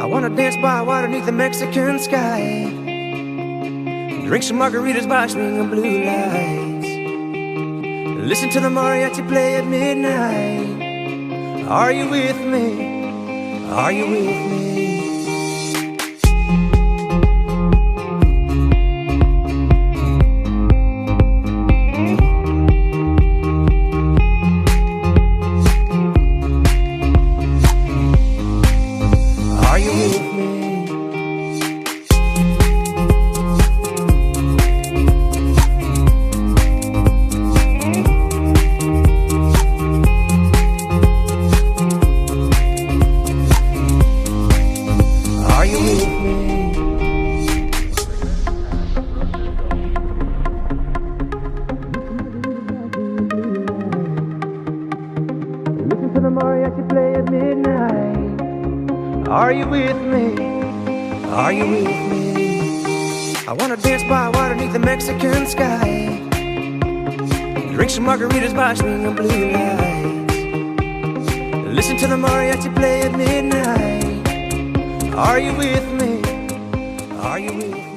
I wanna dance by water beneath the Mexican sky, drink some margaritas by swinging blue lights, listen to the mariachi play at midnight. Are you with me? Are you with me? Listen to the mariachi play at midnight. Are you with me? Are you with me? I wanna dance by water beneath the Mexican sky, drink some margaritas by swinging blue lights, listen to the mariachi play at midnight. Are you with me? Are you with me?